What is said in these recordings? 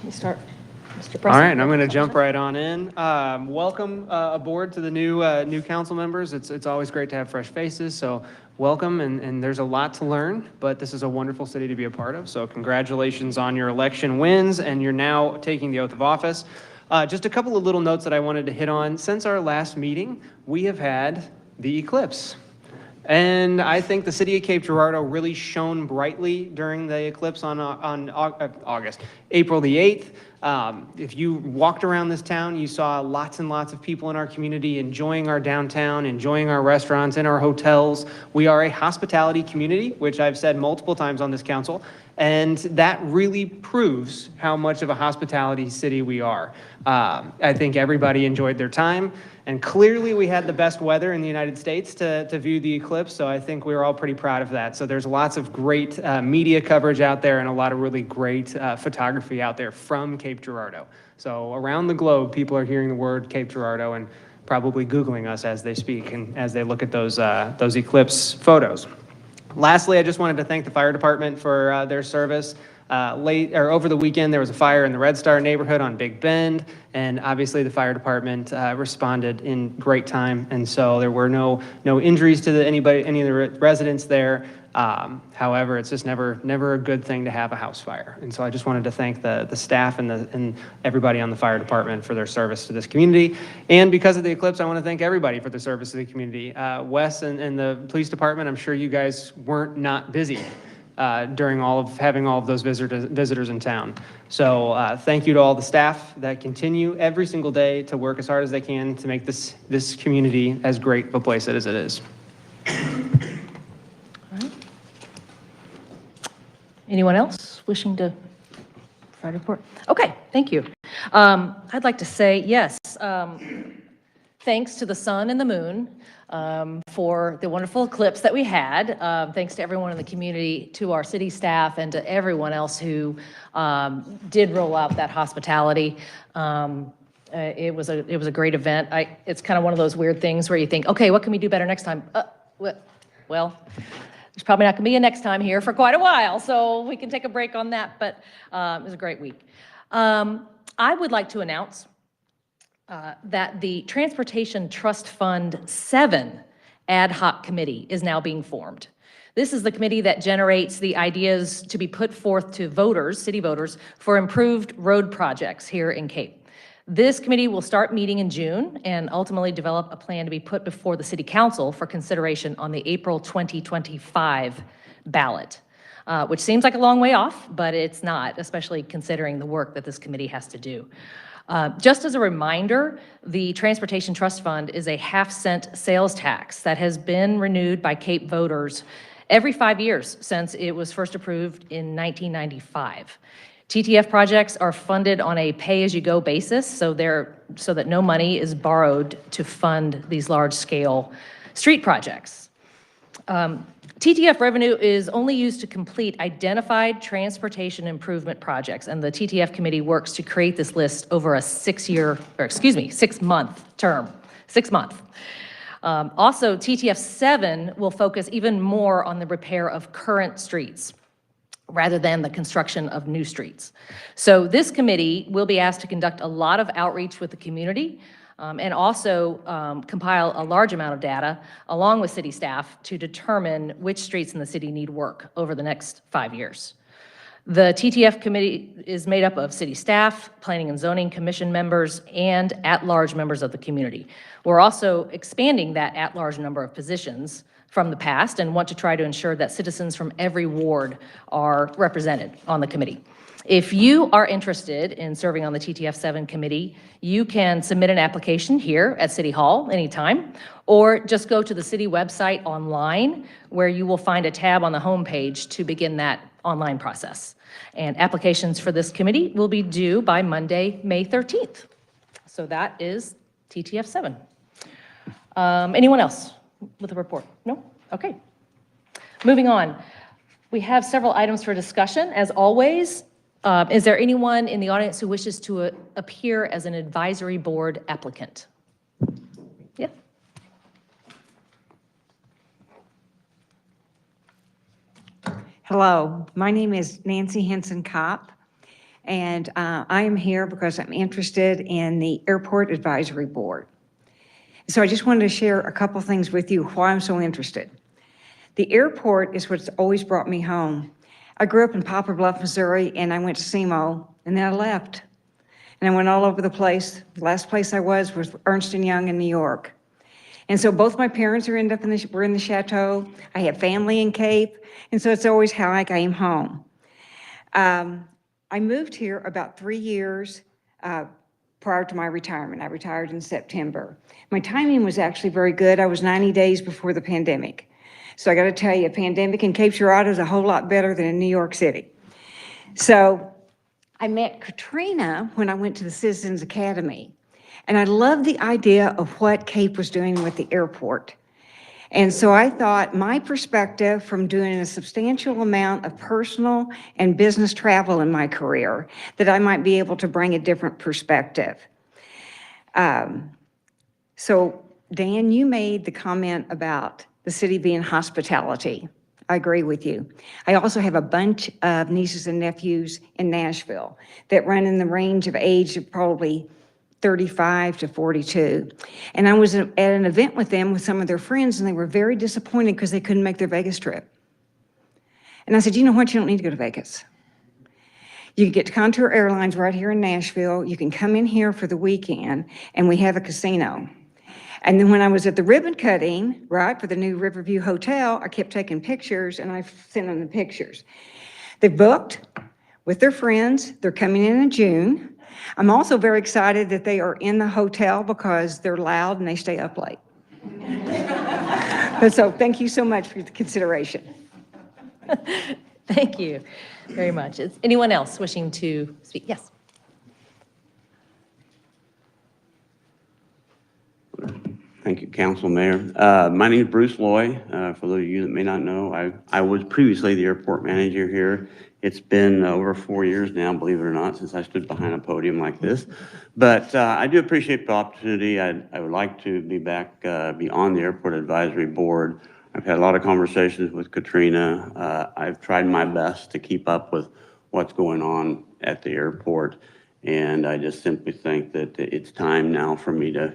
You start, Mr. Presson. All right, and I'm going to jump right on in. Welcome aboard to the new council members. It's always great to have fresh faces, so welcome, and there's a lot to learn, but this is a wonderful city to be a part of, so congratulations on your election wins, and you're now taking the oath of office. Just a couple of little notes that I wanted to hit on. Since our last meeting, we have had the eclipse. And I think the city of Cape Girardeau really shone brightly during the eclipse on April the 8th. If you walked around this town, you saw lots and lots of people in our community enjoying our downtown, enjoying our restaurants, in our hotels. We are a hospitality community, which I've said multiple times on this council, and that really proves how much of a hospitality city we are. I think everybody enjoyed their time. And clearly we had the best weather in the United States to view the eclipse, so I think we were all pretty proud of that. So there's lots of great media coverage out there and a lot of really great photography out there from Cape Girardeau. So around the globe, people are hearing the word Cape Girardeau and probably Googling us as they speak and as they look at those eclipse photos. Lastly, I just wanted to thank the fire department for their service. Over the weekend, there was a fire in the Red Star neighborhood on Big Bend, and obviously the fire department responded in great time, and so there were no injuries to any of the residents there. However, it's just never a good thing to have a house fire, and so I just wanted to thank the staff and everybody on the fire department for their service to this community. And because of the eclipse, I want to thank everybody for the service to the community. Wes and the police department, I'm sure you guys weren't not busy during having all of those visitors in town. So thank you to all the staff that continue every single day to work as hard as they can to make this community as great of a place as it is. All right. Anyone else wishing to provide a report? Okay, thank you. I'd like to say yes. Thanks to the sun and the moon for the wonderful eclipse that we had. Thanks to everyone in the community, to our city staff, and to everyone else who did roll out that hospitality. It was a great event. It's kind of one of those weird things where you think, okay, what can we do better next time? Well, there's probably not going to be a next time here for quite a while, so we can take a break on that, but it was a great week. I would like to announce that the Transportation Trust Fund 7 ad hoc committee is now being formed. This is the committee that generates the ideas to be put forth to voters, city voters, for improved road projects here in Cape. This committee will start meeting in June and ultimately develop a plan to be put before the City Council for consideration on the April 2025 ballot, which seems like a long way off, but it's not, especially considering the work that this committee has to do. Just as a reminder, the Transportation Trust Fund is a half-cent sales tax that has been renewed by Cape voters every 5 years since it was first approved in 1995. TTF projects are funded on a pay-as-you-go basis, so that no money is borrowed to fund these large-scale street projects. TTF revenue is only used to complete identified transportation improvement projects, and the TTF committee works to create this list over a 6-month term, 6 months. Also, TTF 7 will focus even more on the repair of current streets rather than the construction of new streets. So this committee will be asked to conduct a lot of outreach with the community, and also compile a large amount of data along with city staff to determine which streets in the city need work over the next 5 years. The TTF committee is made up of city staff, planning and zoning commission members, and at-large members of the community. We're also expanding that at-large number of positions from the past and want to try to ensure that citizens from every ward are represented on the committee. If you are interested in serving on the TTF 7 committee, you can submit an application here at City Hall anytime, or just go to the city website online, where you will find a tab on the homepage to begin that online process. And applications for this committee will be due by Monday, May 13th. So that is TTF 7. Anyone else with a report? No? Okay. Moving on. We have several items for discussion, as always. Is there anyone in the audience who wishes to appear as an advisory board applicant? Yeah. Hello, my name is Nancy Henson Kopp, and I am here because I'm interested in the Airport Advisory Board. So I just wanted to share a couple things with you why I'm so interested. The airport is what's always brought me home. I grew up in Poplar Bluff, Missouri, and I went to SEMO, and then I left. And I went all over the place. The last place I was Ernst & Young in New York. And so both my parents were in the Chateau. I have family in Cape, and so it's always how I came home. I moved here about 3 years prior to my retirement. I retired in September. My timing was actually very good. I was 90 days before the pandemic. So I got to tell you, a pandemic in Cape Girardeau is a whole lot better than in New York City. So I met Katrina when I went to the Citizens Academy, and I loved the idea of what Cape was doing with the airport. And so I thought my perspective from doing a substantial amount of personal and business travel in my career, that I might be able to bring a different perspective. So Dan, you made the comment about the city being hospitality. I agree with you. I also have a bunch of nieces and nephews in Nashville that run in the range of age of probably 35 to 42. And I was at an event with them with some of their friends, and they were very disappointed because they couldn't make their Vegas trip. And I said, you know what? You don't need to go to Vegas. You can get to Contour Airlines right here in Nashville. You can come in here for the weekend, and we have a casino. And then when I was at the ribbon cutting, right, for the new Riverview Hotel, I kept taking pictures, and I sent them the pictures. They booked with their friends. They're coming in June. I'm also very excited that they are in the hotel because they're loud and they stay up late. But so thank you so much for the consideration. Thank you very much. Is anyone else wishing to speak? Yes. Thank you, Council Mayor. My name is Bruce Loy. For those of you that may not know, I was previously the airport manager here. It's been over 4 years now, believe it or not, since I stood behind a podium like this. But I do appreciate the opportunity. I would like to be back, be on the Airport Advisory Board. I've had a lot of conversations with Katrina. I've tried my best to keep up with what's going on at the airport. And I just simply think that it's time now for me to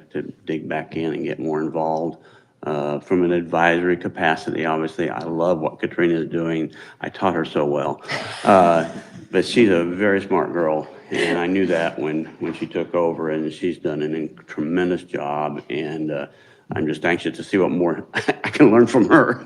dig back in and get more involved. From an advisory capacity, obviously, I love what Katrina is doing. I taught her so well. But she's a very smart girl, and I knew that when she took over, and she's done a tremendous job. And I'm just anxious to see what more I can learn from her.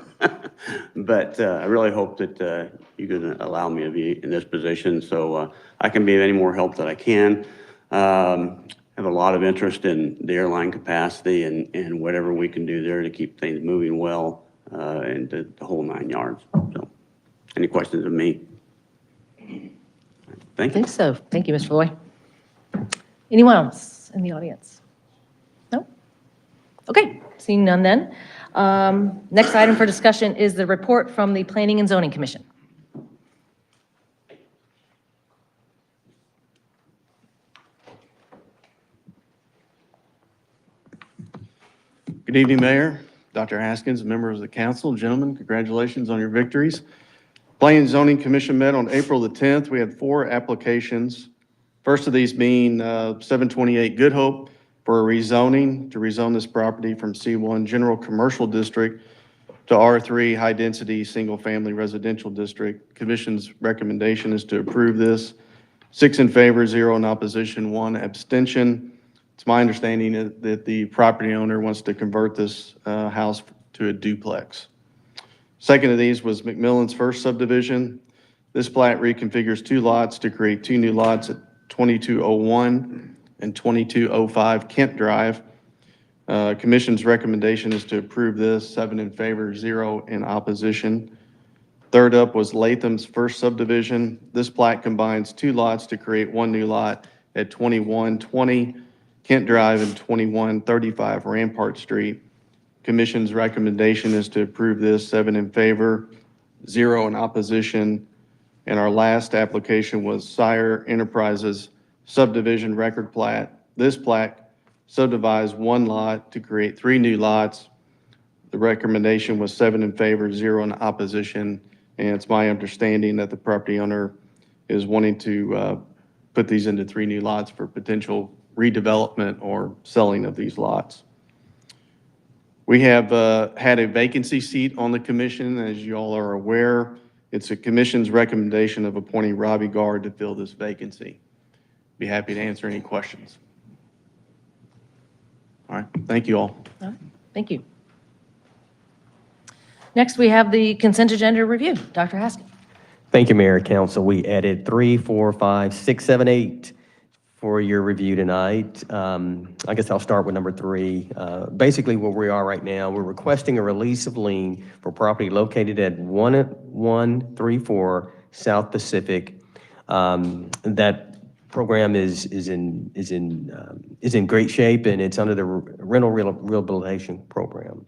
But I really hope that you're going to allow me to be in this position so I can be of any more help that I can. Have a lot of interest in the airline capacity and whatever we can do there to keep things moving well and the whole 9 yards. So, any questions of me? Thank I you. think so. Thank you, Mr. Loy. Anyone else in the audience? No? Okay, seeing none then. Next item for discussion is the report from the Planning and Zoning Commission. Good evening, Mayor, Dr. Haskins, members of the council, gentlemen, congratulations on your victories. Planning and Zoning Commission met on April the 10th. We had 4 applications. First of these being 728 Good Hope for a rezoning to rezone this property from C1 General Commercial District to R3 High Density Single Family Residential District. Commission's recommendation is to approve this. 6 in favor, 0 in opposition, 1 abstention. It's my understanding that the property owner wants to convert this house to a duplex. Second of these was McMillan's first subdivision. This plat reconfigures 2 lots to create 2 new lots at 2201 and 2205 Kent Drive. Commission's recommendation is to approve this, 7 in favor, 0 in opposition. Third up was Latham's first subdivision. This plat combines 2 lots to create 1 new lot at 2120 Kent Drive and 2135 Rampart Street. Commission's recommendation is to approve this, 7 in favor, 0 in opposition. And our last application was Sire Enterprises subdivision record plat. This plat subdivides 1 lot to create 3 new lots. The recommendation was 7 in favor, 0 in opposition. And it's my understanding that the property owner is wanting to put these into 3 new lots for potential redevelopment or selling of these lots. We have had a vacancy seat on the commission, as you all are aware. It's a commission's recommendation of appointing Robbie Guard to fill this vacancy. Be happy to answer any questions. All right, thank you all. All right, thank you. Next, we have the consent agenda review. Dr. Haskin. Thank you, Mayor and Council. We added 3, 4, 5, 6, 7, 8 for your review tonight. I guess I'll start with number 3. Basically, where we are right now, we're requesting a release of lien for property located at 1134 South Pacific. That program is in great shape, and it's under the rental rehabilitation program.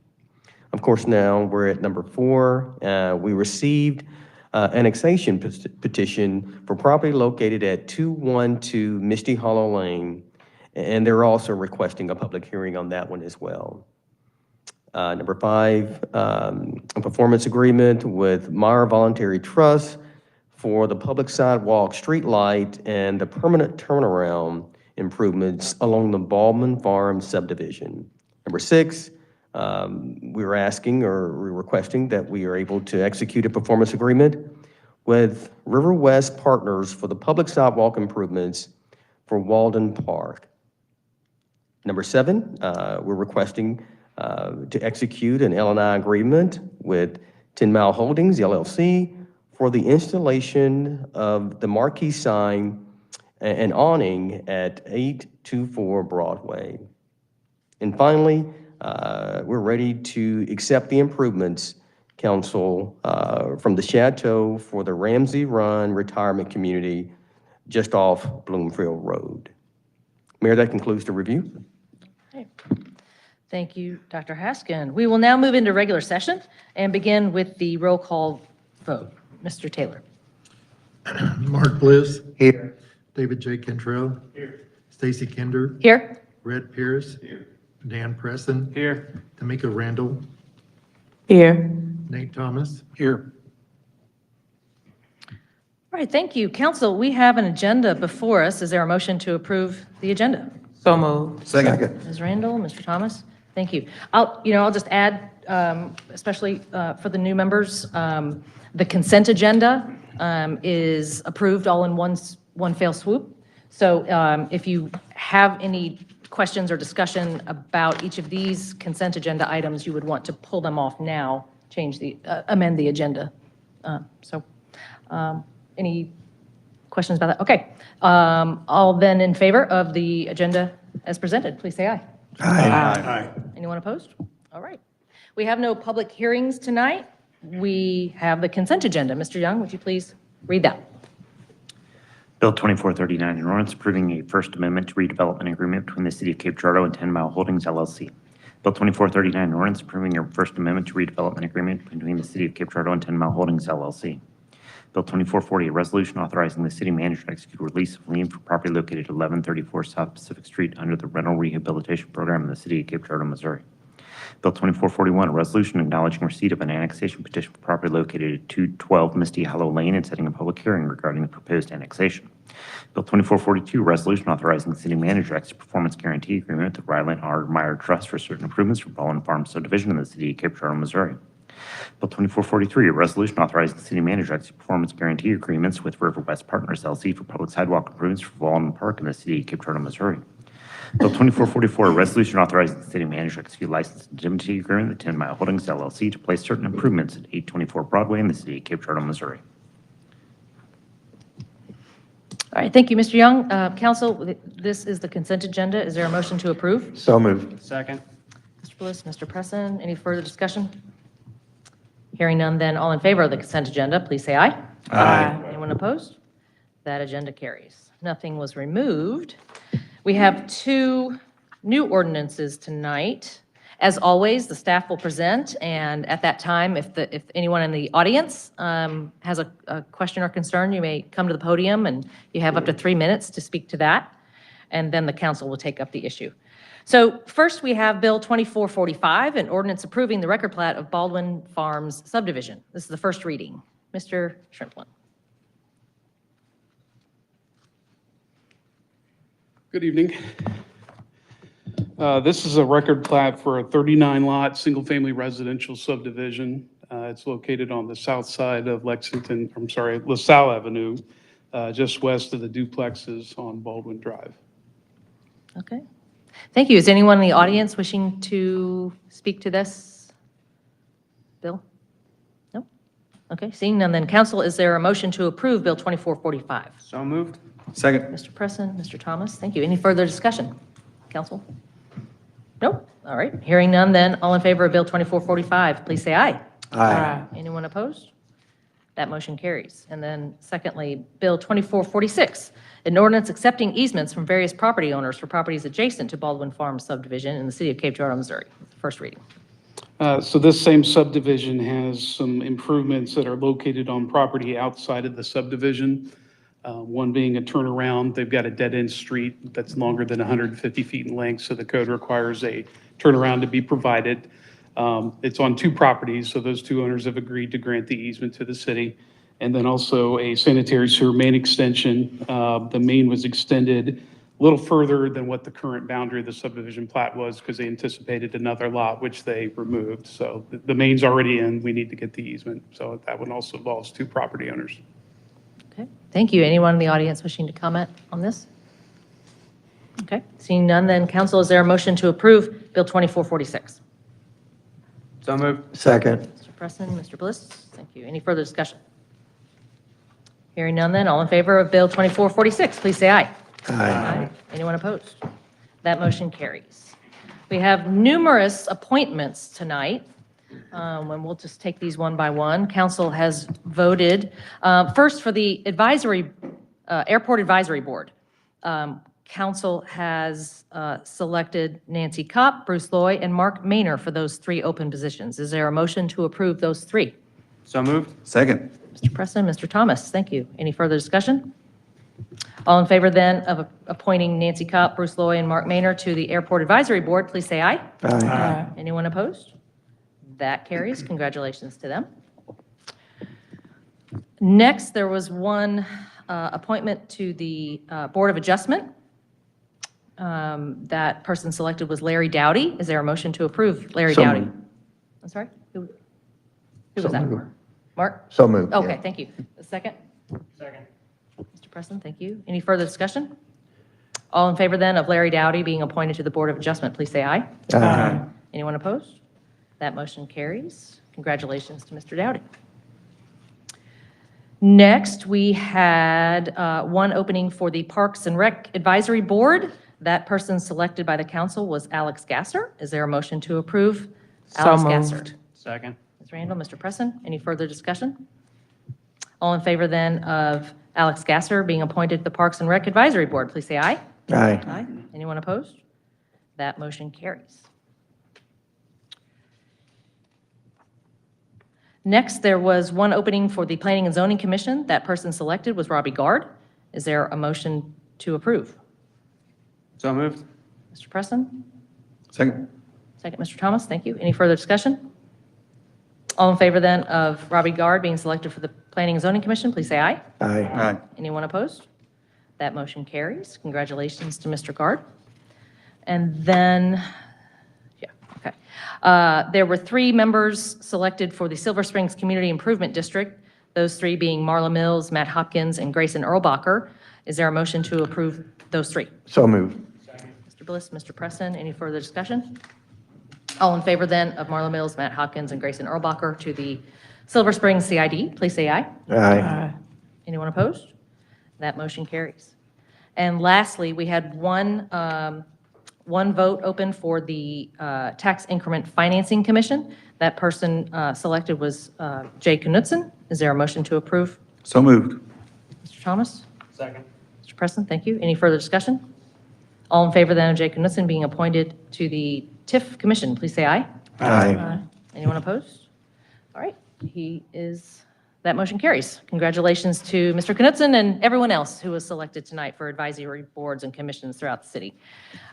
Of course, now we're at number 4. We received annexation petition for property located at 212 Misty Hollow Lane, and they're also requesting a public hearing on that one as well. Number 5, a performance agreement with Meyer Voluntary Trust for the public sidewalk, street light, and the permanent turnaround improvements along the Baldwin Farm subdivision. Number 6, we're requesting that we are able to execute a performance agreement with River West Partners for the public sidewalk improvements for Walden Park. Number 7, we're requesting to execute an L&I agreement with 10 Mile Holdings, LLC, for the installation of the marquee sign and awning at 824 Broadway. And finally, we're ready to accept the improvements, Council, from the Chateau for the Ramsey Run Retirement Community just off Bloomfield Road. Mayor, that concludes the review. Okay. Thank you, Dr. Haskin. We will now move into regular session and begin with the roll call vote. Mr. Taylor. Mark Bliss. Here. David J. Cantrell. Here. Stacy Kinder. Here. Rhett Pierce. Here. Dan Presson. Here. Tameka Randle. Here. Nate Thomas. Here. All right, thank you. Council, we have an agenda before us. Is there a motion to approve the agenda? So moved. Second. Ms. Randle, Mr. Thomas, thank you. I'll just add, especially for the new members, the consent agenda is approved all in one fell swoop. So if you have any questions or discussion about each of these consent agenda items, you would want to pull them off now, amend the agenda. Any questions about that? Okay. All then in favor of the agenda as presented, please say aye. Aye. Anyone opposed? All right. We have no public hearings tonight. We have the consent agenda. Mr. Young, would you please read that? Bill 2439, an ordinance approving a First Amendment to redevelopment agreement between the City of Cape Girardeau and 10 Mile Holdings, LLC. Bill 2439, an ordinance approving a First Amendment to redevelopment agreement between the City of Cape Girardeau and 10 Mile Holdings, LLC. Bill 2440, a resolution authorizing the city manager to execute a release of lien for property located at 1134 South Pacific Street under the rental rehabilitation program in the City of Cape Girardeau, Missouri. Bill 2441, a resolution acknowledging receipt of an annexation petition for property located at 212 Misty Hollow Lane and setting a public hearing regarding the proposed annexation. Bill 2442, a resolution authorizing the city manager to execute performance guarantee agreement with the Ryland R. Meyer Trust for certain improvements for Baldwin Farm subdivision in the City of Cape Girardeau, Missouri. Bill 2443, a resolution authorizing the city manager to execute performance guarantee agreements with River West Partners, LLC for public sidewalk improvements for Baldwin Park in the City of Cape Girardeau, Missouri. Bill 2444, a resolution authorizing the city manager to execute license indemnity agreement with 10 Mile Holdings, LLC to place certain improvements at 824 Broadway in the City of Cape Girardeau, Missouri. All right, thank you, Mr. Young. Council, this is the consent agenda. Is there a motion to approve? So moved. Second. Mr. Bliss, Mr. Presson, any further discussion? Hearing none, then all in favor of the consent agenda, please say aye. Aye. Anyone opposed? That agenda carries. Nothing was removed. We have 2 new ordinances tonight. As always, the staff will present, and at that time, if anyone in the audience has a question or concern, you may come to the podium, and you have up to 3 minutes to speak to that, and then the council will take up the issue. So first, we have Bill 2445, an ordinance approving the record plat of Baldwin Farms subdivision. This is the first reading. Mr. Shrimplin. Good evening. This is a record plat for a 39-lot, single-family residential subdivision. It's located on the south side of LaSalle Avenue, just west of the duplexes on Baldwin Drive. Okay. Thank you. Is anyone in the audience wishing to speak to this? Bill? No? Okay, seeing none, then council, is there a motion to approve Bill 2445? So moved. Second. Mr. Presson, Mr. Thomas, thank you. Any further discussion? Council? No? All right, hearing none, then all in favor of Bill 2445, please say aye. Aye. Anyone opposed? That motion carries. And then secondly, Bill 2446, an ordinance accepting easements from various property owners for properties adjacent to Baldwin Farms subdivision in the city of Cape Girardeau, Missouri. First reading. So this same subdivision has some improvements that are located on property outside of the subdivision. One being a turnaround. They've got a dead-end street that's longer than 150 feet in length, so the code requires a turnaround to be provided. It's on two properties, so those two owners have agreed to grant the easement to the city. And then also a sanitary sewer main extension. The main was extended a little further than what the current boundary of the subdivision plat was because they anticipated another lot, which they removed. So the main's already in, we need to get the easement. So that one also involves two property owners. Okay, thank you. Anyone in the audience wishing to comment on this? Okay, seeing none, then council, is there a motion to approve Bill 2446? So moved. Second. Mr. Presson, Mr. Bliss, thank you. Any further discussion? Hearing none, then all in favor of Bill 2446, please say aye. Aye. Anyone opposed? That motion carries. We have numerous appointments tonight, and we'll just take these one by one. Council has voted, first for the Airport Advisory Board. Council has selected Nancy Kopp, Bruce Loy, and Mark Maynor for those three open positions. Is there a motion to approve those three? So moved. Second. Mr. Presson, Mr. Thomas, thank you. Any further discussion? All in favor then of appointing Nancy Kopp, Bruce Loy, and Mark Maynor to the Airport Advisory Board, please say aye. Aye. Anyone opposed? That carries. Congratulations to them. Next, there was one appointment to the Board of Adjustment. That person selected was Larry Dowdy. Is there a motion to approve Larry So Dowdy? moved. I'm sorry? Who was that? Mark? So moved. Okay, thank you. A second? Second. Mr. Preston, thank you. Any further discussion? All in favor then of Larry Dowdy being appointed to the Board of Adjustment, please say aye. Aye. Anyone opposed? That motion carries. Congratulations to Mr. Dowdy. Next, we had one opening for the Parks and Rec Advisory Board. That person selected by the council was Alex Gasser. Is there a motion to approve Alex Gasser? Second. Ms. Randle, Mr. Presson, any further discussion? All in favor then of Alex Gasser being appointed to the Parks and Rec Advisory Board, please say aye. Aye. Aye. Anyone opposed? That motion carries. Next, there was one opening for the Planning and Zoning Commission. That person selected was Robbie Guard. Is there a motion to approve? So moved. Mr. Preston? Second. Second, Mr. Thomas, thank you. Any further discussion? All in favor then of Robbie Guard being selected for the Planning and Zoning Commission, please say aye. Aye. Aye. Anyone opposed? That motion carries. Congratulations to Mr. Guard. And then, there were three members selected for the Silver Springs Community Improvement District, those three being Marla Mills, Matt Hopkins, and Grayson Erlbacher. Is there a motion to approve those three? So moved. Mr. Bliss, Mr. Presson, any further discussion? All in favor then of Marla Mills, Matt Hopkins, and Grayson Erlbacher to the Silver Springs CID, please say aye. Aye. Anyone opposed? That motion carries. And lastly, we had one vote open for the Tax Increment Financing Commission. That person selected was Jay Knutson. Is there a motion to approve? So moved. Mr. Thomas? Second. Mr. Preston, thank you. Any further discussion? All in favor then of Jay Knutson being appointed to the TIF Commission, please say aye. Aye. Anyone opposed? All right, that motion carries. Congratulations to Mr. Knutson and everyone else who was selected tonight for advisory boards and commissions throughout the city.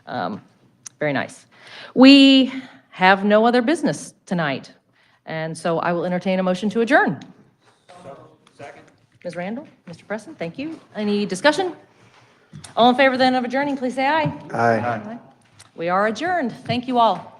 Very nice. We have no other business tonight, and so I will entertain a motion to adjourn. Second. Ms. Randle, Mr. Preston, thank you. Any discussion? All in favor then of adjourning, please say aye. Aye. We are adjourned. Thank you all.